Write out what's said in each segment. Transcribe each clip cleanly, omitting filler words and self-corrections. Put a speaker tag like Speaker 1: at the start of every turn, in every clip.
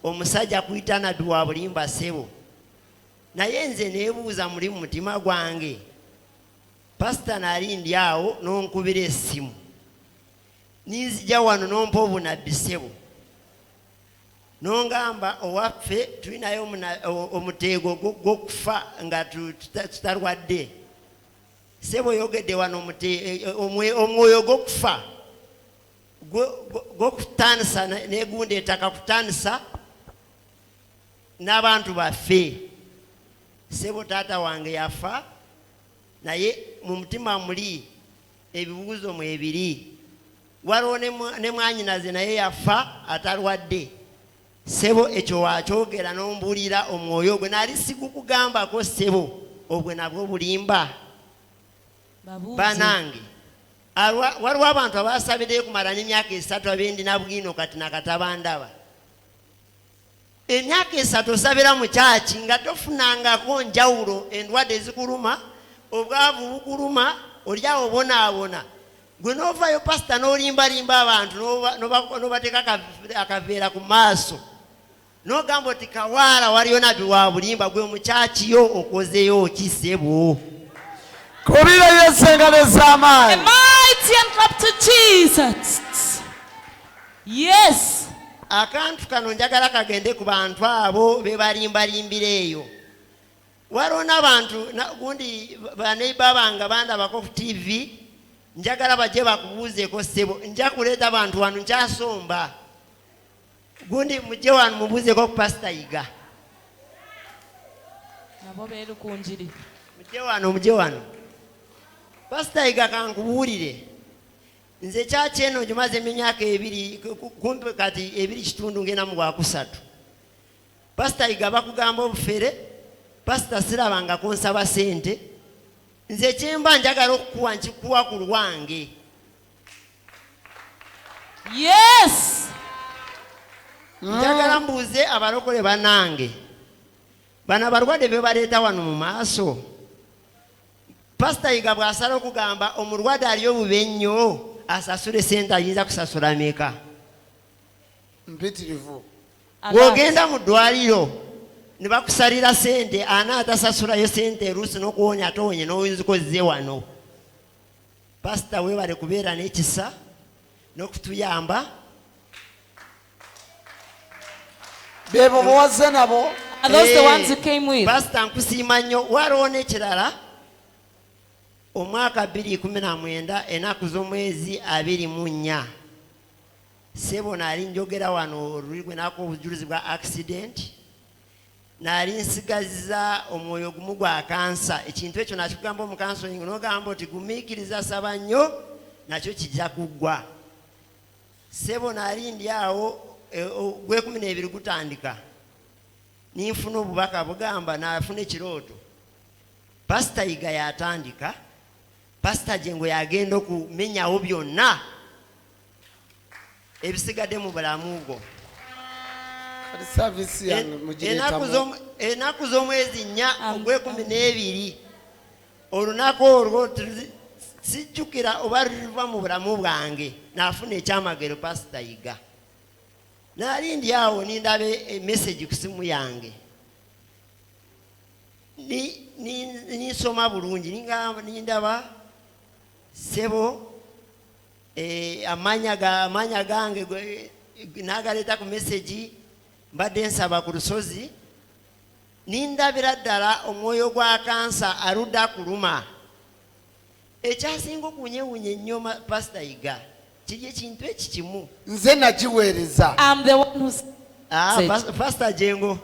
Speaker 1: omusajja kuyita nabbi wa bulimba ssebo. Naye nze neebuuza muli mu mutima gwange, pasita nalindi awo n'onkubira essimu ninzija wano n'ompa obunabbi ssebo, n'ongamba owaffe tulinayo omuteego gw'okufa nga tutalwadde. Ssebo yogedde wano omwoyo gw'okufa gw'okutandisa n'egunda ettaka kutandisa n'abantu baffe. Ssebo taata wange yafa, naye mu mutima muli ebibuuzo mwebiri. Waliwo ne mwanyinaze naye yafa atalwadde. Ssebo ekyo wakyogera n'ombuulira omwoyo gwe, nali sigukugambako ssebo, obwe nabwo bulimba. Banange waliwo abantu abasabireyo kumala n'emyaka 3 abendina bwino kati nakatabandaba. Emyaka 3 osabira mu kyaki nga tofunangako njawulo, endwadde ezikuluma, obwavu bukuluma, olyawo bonaabona. Gwe n'ovaayo pasita n'olimbalimba abantu n'obateeka akaveera ku maaso, n'ogamba oti kawaala waliyo nabbi wa bulimba, gwe mukyakiyo okozeyo ki ssebo?
Speaker 2: Kubira Yesu engalo ez'amaanyi.
Speaker 3: A mighty and clap to Jesus. Yes.
Speaker 1: Akantu kano njagala kagende ku bantu abo be balimbalimbira eyo. Waliwo n'abantu gundi baneiba bange bandabako ku TV, njagala bajje bakubuuzeeko ssebo. Nja kuleeta abantu wano nkyasomba. Gundi mujje wano mubuuzeeko ku pasita Yiga.
Speaker 3: Nabo beeru ku njiri.
Speaker 1: Mujje wano. Pasita Yiga kankubuulire. Nze kyaki eno gimaze emyaka 2 kumpi kati 2 kitundu ngenda mu gwakusatu. Pasita Yiga bakugamba obufere, pasita sirabangako nsaba sente. Nze kyemba njagala okukuwa nkikuwa ku lwange.
Speaker 3: Yes.
Speaker 1: Njagala mbuuze abalokole bannange, bano abalwadde be baleeta wano mu maaso. Pasita Yiga bw'asala okugamba omulwadde ali obube ennyo asasule sente ayinza kusasula meka?
Speaker 2: Mpitirivu.
Speaker 1: Bw'ogenda mu ddwaliro ne bakusalira sente, ana atasasulayo sente oluusi n'okuwonya atowonye n'oyinza ukozze wano. Pasita weebale kubeera n'ekisa n'okutuyamba.
Speaker 2: Bebo muwazze nabo.
Speaker 3: Are those the ones you came with?
Speaker 1: Pasita nkusiima nnyo. Waliwo n'ekirala, omwaka 2019 ennaku z'omwezi 24, ssebo naali njogera wano oluli gwe naako obujulizi bwa accident, naali nsigaziza omwoyo gumu gwa kansa. Ekintu ekyo nakikugamba omukansolingi n'ogamba oti gumiikiriza saba nnyo nakyo kijja kuggwa. Ssebo naali ndi awo gwe 12 gutandika, ninfuna obubaka bugamba nafuna ekirooto pasita Yiga yatandika, pasita Jengo yagenda okumenyawo byonna ebisigadde mu bulamu bwo. Ennaku z'omwezi 4 ogw'Ekumi olunaku olwo sijjukira oba luliva mu bulamu bwange, naafuna ekyamagero pasita Yiga. Naali ndi awo nindaba emesagi ku simu yange, ninsoma bulungi, nindaba ssebo amanya gange nagaleeta ku mesagi, mbadde nsaba ku lusozi, nindabira ddala omwoyo gwa kansa aludda kuluma. Ekyasinga okunyewunya ennyo pasita Yiga kiri ekintu ekikimu.
Speaker 2: Nze nagiweereza.
Speaker 3: I'm the one who said.
Speaker 1: Pasita Jengo.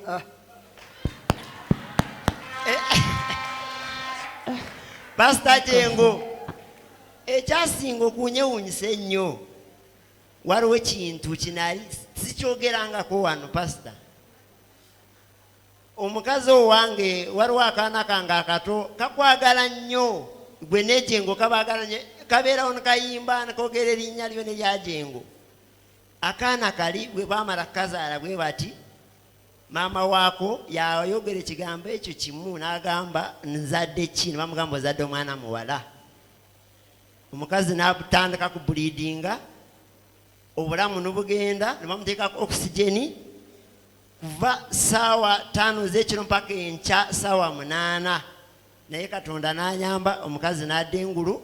Speaker 1: Pasita Jengo, ekyasinga okunyewunyisa ennyo, waliwo ekintu kinali sikyogerangako wano pasita. Omukazi owange waliwo akaana kange akato kakwagala nnyo, gwe ne Jengo kabaagala nnyo, kabeerawo nekayimba nekogera erinnya lyo nerya Jengo. Akaana kali bwe baamala kukazaala bwe bati, maama waako yayogera ekigambo ekyo kimu n'agamba nzadde ki, ne bamugamba ozadde omwana muwala. Omukazi n'atandika ku buliidinga, obulamu n'obugenda, ne bamuteekako okisigeni, kuva saawa 5 z'ekiro mpaka enkya saawa 8. Naye Katonda n'anyamba omukazi n'adda engulu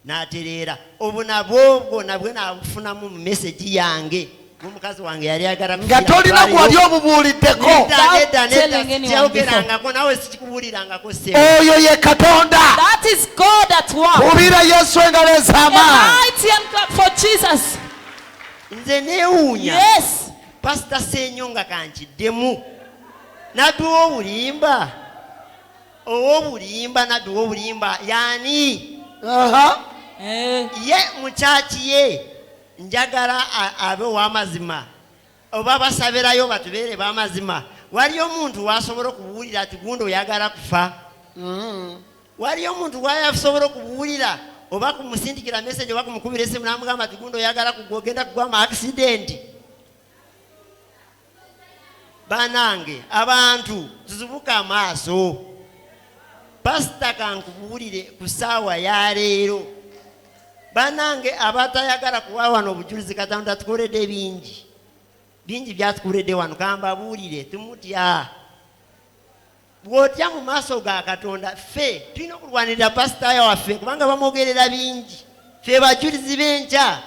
Speaker 1: n'atereera. Obwo nabwo naabufunamu mu meseji yange. Omukazi wange yali agala
Speaker 2: nga tolina gwali obubuuliddeko.
Speaker 1: Kyogerangako nawe sikikubuulirangako sebo.
Speaker 2: Oyo ye Katonda.
Speaker 3: That is God at work.
Speaker 2: Kubira Yesu engalo ez'amaanyi.
Speaker 3: Mighty and clap for Jesus.
Speaker 1: Nze neewuunya.
Speaker 3: Yes.
Speaker 1: Pastor Senyonga kankiddemu. Nabbi w'obulimba nabbi w'obulimba yani? Ye mukyaki ye njagala abe w'amazima oba basabirayo batubeere b'amazima. Waliyo omuntu wasobola okubuulira ati gundi oyagala kufa? Waliyo omuntu wayasobola okubuulira oba kumusindikira message oba kumukubira esimu n'amugamba ati gundi oyagala kugenda kugwa mu accident? Banange abantu tuzibuka amaaso. Pastor kankubuulire ku ssaawa ya leero. Banange abatayagala kuwa wano obujulizi Katonda tukoledde bingi byatukoledde wano kambabuulire tumutya. Bw'otya mu maaso ga Katonda ffe tulina okulwanirira pasitaaya waffe kubanga bamwogerera bingi. Ffe bajulizi b'enkya.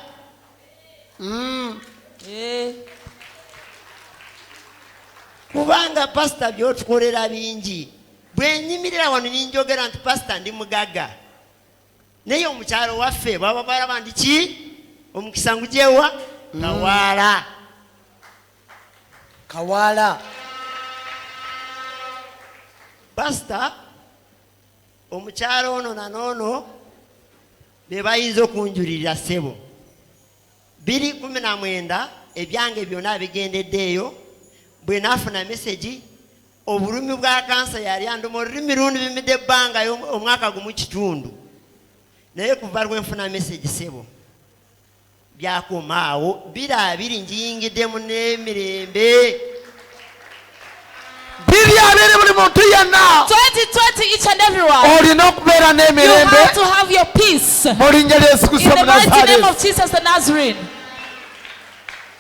Speaker 1: Kubanga pasita by'otukolera bingi. Bwe nnyimirira wano ninjogera nti pasita ndi mugagga. Naye omukyalo waffe baba balaba ndi ki? Omukisa ngujewa? Kawaala. Pasita omukyalo ono nanoono be bayinza okunjulirira ssebo. 2019 ebyange byonna bigendeddeeyo. Bwe naafuna message obulumi bwa kansa yali anduma olulimi lundi bimidde ebbanga omwaka gumu kitundu. Naye kuva lwenfuna message ssebo byakomaawo. 2020 njiyingiddemu n'emirembe.
Speaker 2: 2020 buli muntu yenna
Speaker 3: 2020 each and everyone.
Speaker 2: olina okubeera
Speaker 3: You
Speaker 2: n'emirembe
Speaker 3: have to have your peace.
Speaker 2: mu linnya lya Yesu
Speaker 3: In
Speaker 2: Kristo
Speaker 3: the mighty name
Speaker 2: Omunnazaaleesi.
Speaker 3: of Jesus the Nazarene.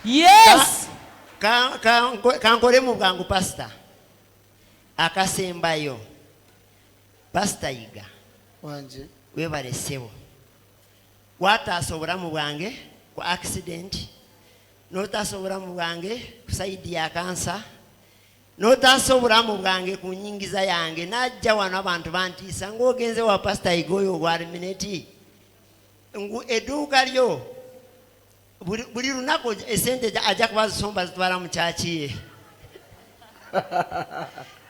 Speaker 3: Yes.
Speaker 1: Kankole mu bwangu pasita. Akasembayo. Pasita yiga.
Speaker 2: Wanje.
Speaker 1: Weebale ssebo. Wataasa obulamu bwange ku accident. N'otaasa obulamu bwange ku sayidi ya kansa. N'otaasa obulamu bwange ku nnyingiza yange. Najja wano abantu bantiisa ng'ogenze wa pasita yiga oyo ogwa Rumineti. Edduuka lyo buli lunaku esente ajja kuba zisomba zitwala mu kyaki ye.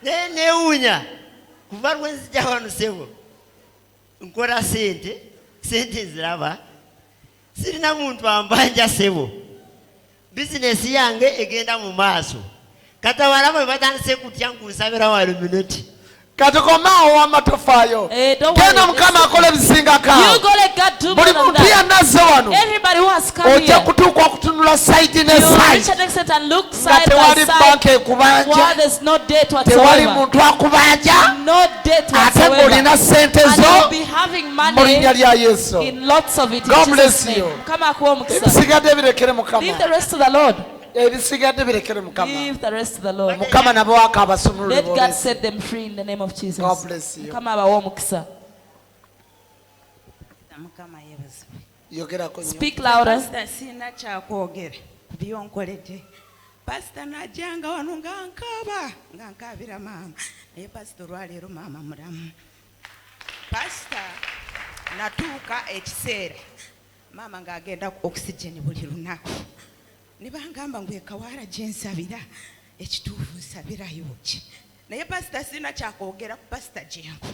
Speaker 1: Naye neewuunya kuva lwenzija wano ssebo nkola sente nziraba. Sirina muntu ambanja ssebo. Bizinesi yange egenda mu maaso. Katawala bwe batandise kutya nkunsabira wa Rumineti.
Speaker 2: Kati komaawo w'amatofaayo. Genda Mukama akola ebisingako.
Speaker 3: You go let God do
Speaker 2: Buli
Speaker 3: more than
Speaker 2: muntu
Speaker 3: that.
Speaker 2: yenna azze wano
Speaker 3: Everybody who has come
Speaker 2: ojja
Speaker 3: here.
Speaker 2: kutuuka okutunula sayidi ne
Speaker 3: You reach
Speaker 2: sayidi
Speaker 3: an extent and look
Speaker 2: nga
Speaker 3: side by
Speaker 2: tewali banka
Speaker 3: side.
Speaker 2: ekubanja,
Speaker 3: While there's no date
Speaker 2: tewali
Speaker 3: whatsoever.
Speaker 2: muntu akubanja,
Speaker 3: No date
Speaker 2: ate
Speaker 3: whatsoever.
Speaker 2: ng'olina sente
Speaker 3: And
Speaker 2: zo
Speaker 3: you'll be having
Speaker 2: mu linnya
Speaker 3: money
Speaker 2: lya Yesu.
Speaker 3: in lots of it. In
Speaker 2: God
Speaker 3: Jesus'
Speaker 2: bless
Speaker 3: name.
Speaker 2: you.
Speaker 3: Come akuwa omukisa.
Speaker 2: Ebisigadde birekere
Speaker 3: Leave
Speaker 2: Mukama.
Speaker 3: the rest to the Lord.
Speaker 2: Ebisigadde birekere Mukama.
Speaker 3: Leave the rest to the Lord.
Speaker 2: Mukama nabo waka abasumulule
Speaker 3: Let God
Speaker 2: b'olesi.
Speaker 3: set them free in the name of Jesus.
Speaker 2: God bless you.
Speaker 3: Come abawa omukisa.
Speaker 4: Mukama yeebazibwe.
Speaker 2: Yogerako nnyo.
Speaker 3: Speak louder.
Speaker 4: Pasita sina kyakwogera ku byonkoledde. Pasita najjanga wano nga nkaabira maama naye pasita olwaleero maama mulamu. Pasita natuuka ekiseera maama ng'agenda ku oxygen buli lunaku ne bangamba ngu ekawaala gye nsabira ekituufu nsabirayo ki. Naye pasita sina kyakwogera ku pasita Jengo.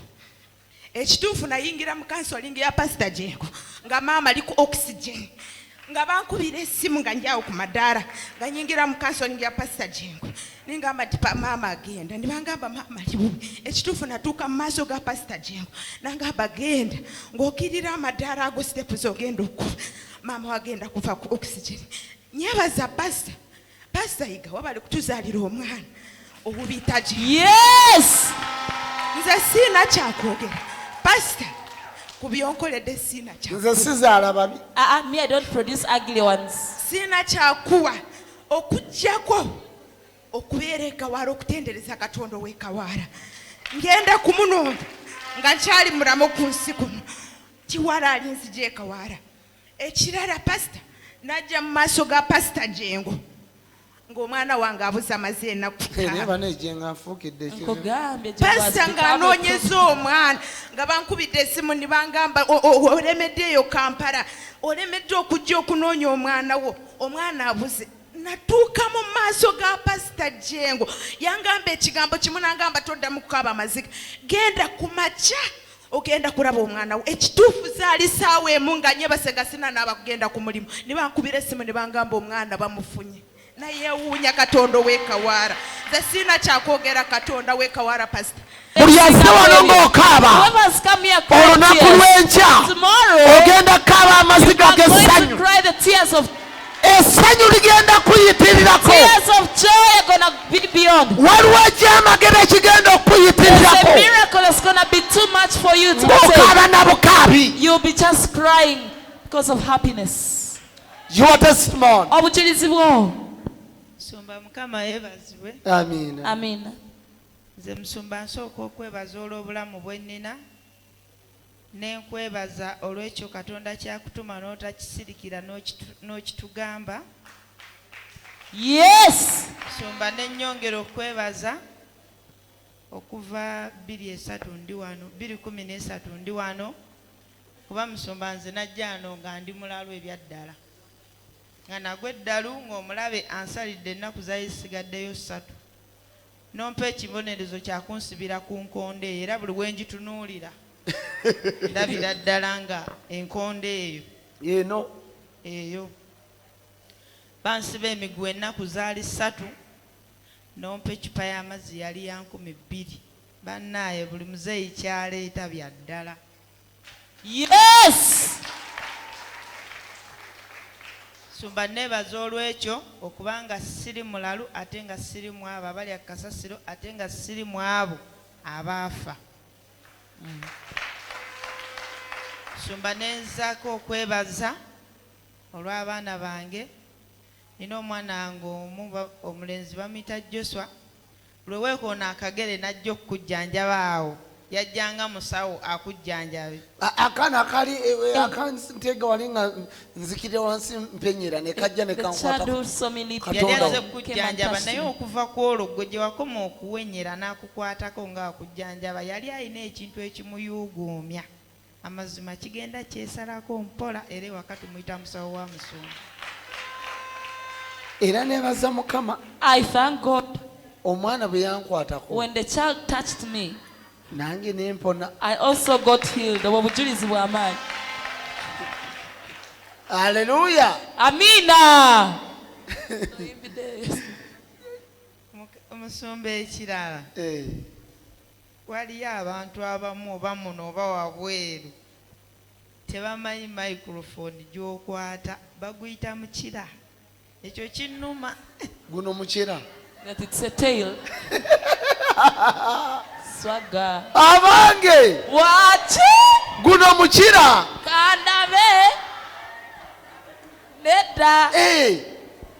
Speaker 4: Ekituufu nayingira mu kansolingi ya pasita Jengo nga maama ali ku oxygen nga bankubira essimu nga njaawo ku madaala nga nyingira mu kansolingi ya pasita Jengo ningamba nti maama agenda ne bangamba maama ali bubi. Ekituufu natuuka mu maaso ga pasita Jengo nangamba genda ng'okirira amadaala ago stepuzi ogenda okuva. Maama wagenda kuva ku oxygen. Nyebaza pasita yiga wabali kutuzaalira omwana obubitaji.
Speaker 3: Yes.
Speaker 4: Nze siina kyakwogera pasita ku byonkoledde siina
Speaker 2: Nze sizaala babi.
Speaker 3: Me, I don't produce ugly ones.
Speaker 4: siina kyakuwa okuggyako okuba okubeera ekawaara okutendereza Katonda ow'ekawaara ngenda kumunonda nga nkyali mulamu ku nsi kuno Kiwaala alinzija ekawaara. Ekirala pasita najja mu maaso ga pasita Jengo ng'omwana wange abuza amaze ennaku pasita ng'anoonyeza omwana nga bankubidde essimu ne bangamba olemeddeeyo Kampala olemedde okujja okunoonya omwana wo omwana abuze. Natuuka mu maaso ga pasita Jengo yangamba ekigambo kimu nangamba toddamu kukaaba amaziga genda ku makya ogenda kulaba omwana wo. Ekituufu zaali ssaawa emu nga nyebasega sina n'abakugenda ku mulimu ne bankubira essimu ne bangamba omwana bamufunye. Nayewuunya Katonda ow'ekawaara. Nze sina kyakwogera Katonda w'ekawaara pasita.
Speaker 2: Buli azze wano ng'okaaba olunaku lw'enkya ogenda kukaaba amaziga g'essanyu. Essanyu ligenda kuyitirirako. Waliwo ekyamagero ekigenda okuyitirirako. Ng'okaaba na bukaabi. Your testimony.
Speaker 3: Obujulizi bwo.
Speaker 5: Musumba Mukama yeebazibwe.
Speaker 2: Amiina.
Speaker 3: Amiina.
Speaker 5: Nze musumba nsooka okwebaza olw'obulamu bwe nnina n'enkwebaza olw'ekyo Katonda kyakutuma n'otakisirikira n'okitugamba.
Speaker 3: Yes.
Speaker 5: Musumba n'ennyongera okwebaza okuva 2013 ndi wano kuba musumba nze najja wano nga ndi mulalu ebyaddala. Nga nagwe eddalu ng'omulabe ansalidde ennaku zaali zisigaddeyo 3. Nompa ekibonerezo kya kunsibira ku nkonde era buli we ngitunuulira ndabira ddala nga enkonde eyo bansiba emiguu ennaku zaali 3. Nompa ecupa y'amazzi yali ya 2,000. Bannaaye buli muzeeyi kyaleeta bya ddala.
Speaker 3: Yes.
Speaker 5: Musumba neebaza olw'ekyo okubanga siri mulalu ate nga siri mu abo abali akasasiro ate nga siri mu abo abaafa. Musumba nenzaako okwebaza olw'abaana bange. Nina omwana wange omu omulenzi bamuyita Joshua. Lwe weekoona akagere najja okukujjanjaba awo yajjanga musawo akujjanjabe.
Speaker 2: Akaana akali akantega wali nga nzikire wansi mpenyera ne kajja ne kankwata.
Speaker 5: Yali azze kujjanjaba naye okuva ku olwo gwe gye wakoma okuwenyera n'akukwatako nga akujjanjaba yali alina ekintu ekimuyuuguumya. Amazima kigenda kyesalako mpola era ewaka tumuyita musawo wa musumba.
Speaker 2: Era neebaza Mukama.
Speaker 3: I thank God.
Speaker 2: Omwana bwe yankwatako.
Speaker 3: When the child touched me,
Speaker 2: nange nempona.
Speaker 3: I also got healed. Obujulizi bw'amaanyi.
Speaker 2: Hallelujah.
Speaker 3: Amina.
Speaker 5: Omusumba ekirala. Waliyo abantu abamu oba muno oba wabweru tebamanyi microphone gy'okwata baguyita mukira. Ekyo kinnuma.
Speaker 2: Guno mukira.
Speaker 3: That it's a tail. Swagger.
Speaker 2: Abange.
Speaker 3: Wachi.
Speaker 2: Guno mukira.
Speaker 3: Kandabe. Neda.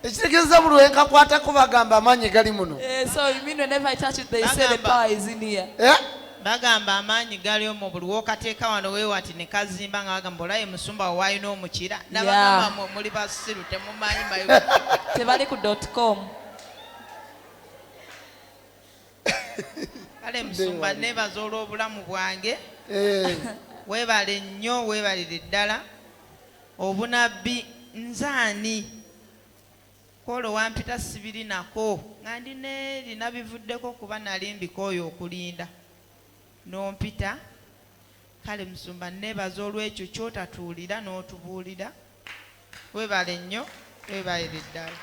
Speaker 2: Ekitegeeza buli wenkakwatako bagamba amaanyi gali muno.
Speaker 3: So you mean whenever I touch it they say the power is in here.
Speaker 5: Bagamba amaanyi gali omwo buli w'okateeka wano weewati ne kazimba nga bagamba olaye musumba waalina omukira. Nabagamba muli basiru temumanyi mayo.
Speaker 3: Tebali ku .com.
Speaker 5: Kale musumba neebaza olw'obulamu bwange. Weebale nnyo weebalire ddala. Obunabbi nzaani. Kolo wampita sibiri nako nga ndina bivuddeko kuba nali mbikooyo okulinda n'ompita. Kale musumba neebaza olw'ekyo kyotatuulira n'otubuulira. Weebale nnyo weebalire ddala.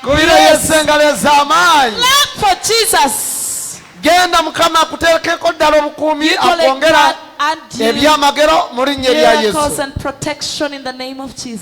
Speaker 2: Kubira Yesu engalo ez'amaanyi.
Speaker 3: Clap for Jesus.
Speaker 2: Genda Mukama akuteekeko ddala obukuumi akwongera ebyamagero mu linnya lya Yesu.
Speaker 3: Miracles and protection in the name of Jesus.